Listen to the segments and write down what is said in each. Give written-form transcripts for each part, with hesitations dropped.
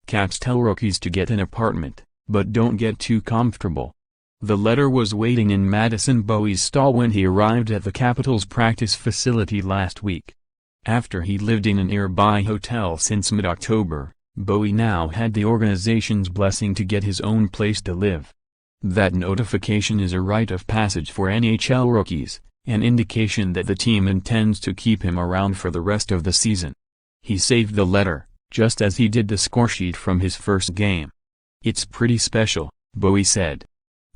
Caps tell rookies to get an apartment, but don't get too comfortable. The letter was waiting in Madison Bowey's stall when he arrived at the Capitals practice facility last week. After he lived in a nearby hotel since mid-October, Bowey now had the organization's blessing to get his own place to live. That notification is a rite of passage for NHL rookies, an indication that the team intends to keep him around for the rest of the season. He saved the letter, just as he did the scoresheet from his first game. "It's pretty special," Bowey said.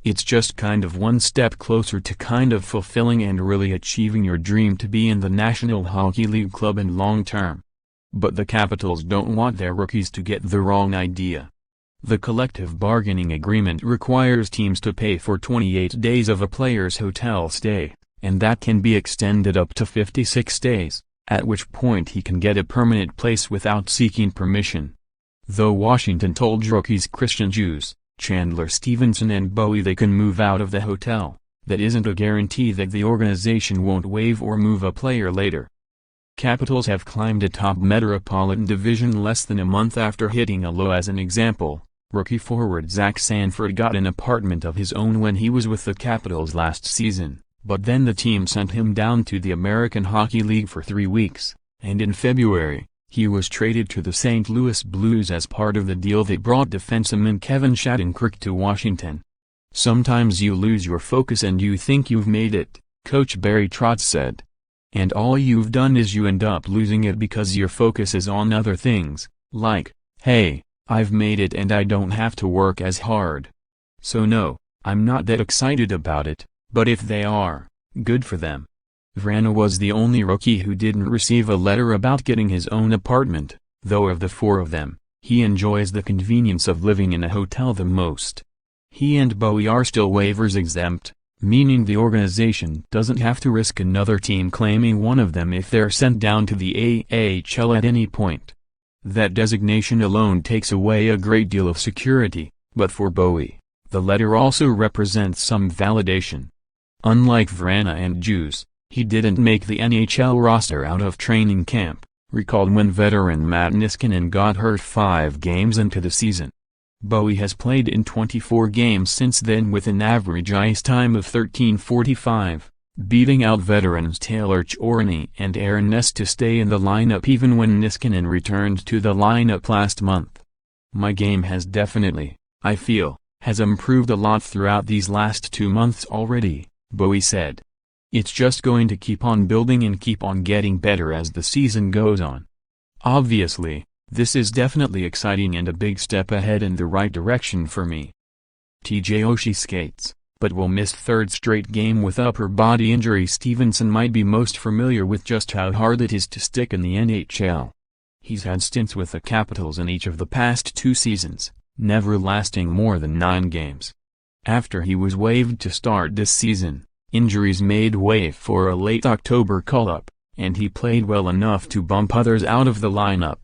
"It's just kind of one step closer to kind of fulfilling and really achieving your dream to be in the National Hockey League club and long term." But the Capitals don't want their rookies to get the wrong idea. The collective bargaining agreement requires teams to pay for 28 days of a player's hotel stay, and that can be extended up to 56 days, at which point he can get a permanent place without seeking permission. Though Washington told rookies Christian Djoos, Chandler Stephenson and Bowey they can move out of the hotel, that isn't a guarantee that the organization won't waive or move a player later. Capitals have climbed atop Metropolitan Division less than a month after hitting a low. As an example, rookie forward Zach Sanford got an apartment of his own when he was with the Capitals last season, but then the team sent him down to the American Hockey League for 3 weeks, and in February, he was traded to the St. Louis Blues as part of the deal that brought defenseman Kevin Shattenkirk to Washington. "Sometimes you lose your focus and you think you've made it," Coach Barry Trotz said. "And all you've done is you end up losing it because your focus is on other things, like, hey, I've made it and I don't have to work as hard. So no, I'm not that excited about it, but if they are, good for them." Vrana was the only rookie who didn't receive a letter about getting his own apartment, though of the 4 of them, he enjoys the convenience of living in a hotel the most. He and Bowey are still waivers exempt, meaning the organization doesn't have to risk another team claiming one of them if they're sent down to the AHL at any point. That designation alone takes away a great deal of security, but for Bowey, the letter also represents some validation. Unlike Vrana and Djoos, he didn't make the NHL roster out of training camp, recalled when veteran Matt Niskanen got hurt 5 games into the season. Bowey has played in 24 games since then with an average ice time of 13:45, beating out veterans Taylor Chorny and Aaron Ness to stay in the lineup even when Niskanen returned to the lineup last month. "My game has definitely, I feel, has improved a lot throughout these last 2 months already," Bowey said. "It's just going to keep on building and keep on getting better as the season goes on. Obviously, this is definitely exciting and a big step ahead in the right direction for me." TJ Oshie skates, but will miss 3rd straight game with upper body injury. Stephenson might be most familiar with just how hard it is to stick in the NHL. He's had stints with the Capitals in each of the past 2 seasons, never lasting more than 9 games. After he was waived to start this season, injuries made way for a late October call-up, and he played well enough to bump others out of the lineup.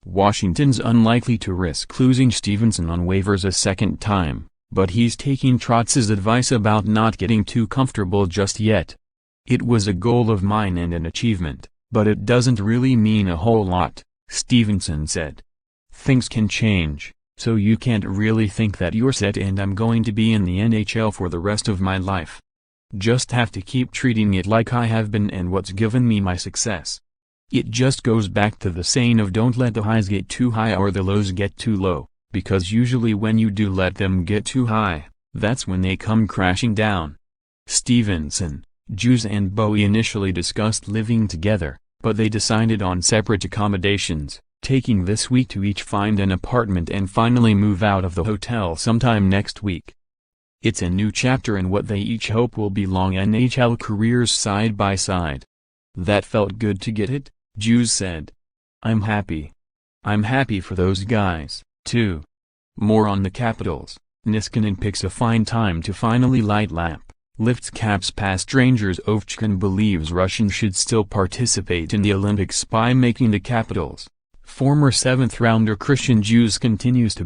Washington's unlikely to risk losing Stephenson on waivers a second time, but he's taking Trotz's advice about not getting too comfortable just yet. "It was a goal of mine and an achievement, but it doesn't really mean a whole lot," Stephenson said. "Things can change, so you can't really think that you're set and I'm going to be in the NHL for the rest of my life. Just have to keep treating it like I have been and what's given me my success." It just goes back to the saying of don't let the highs get too high or the lows get too low, because usually when you do let them get too high, that's when they come crashing down. Stephenson, Djoos and Bowey initially discussed living together, but they decided on separate accommodations, taking this week to each find an apartment and finally move out of the hotel sometime next week. It's a new chapter in what they each hope will be long NHL careers side by side. "That felt good to get it," Djoos said. I'm happy for those guys, too." More on the Capitals. Niskanen picks a fine time to finally light lap, lifts caps past Rangers. Ovechkin believes Russians should still participate in the Olympics by making the Capitals. Former 7th rounder Christian Djoos continues to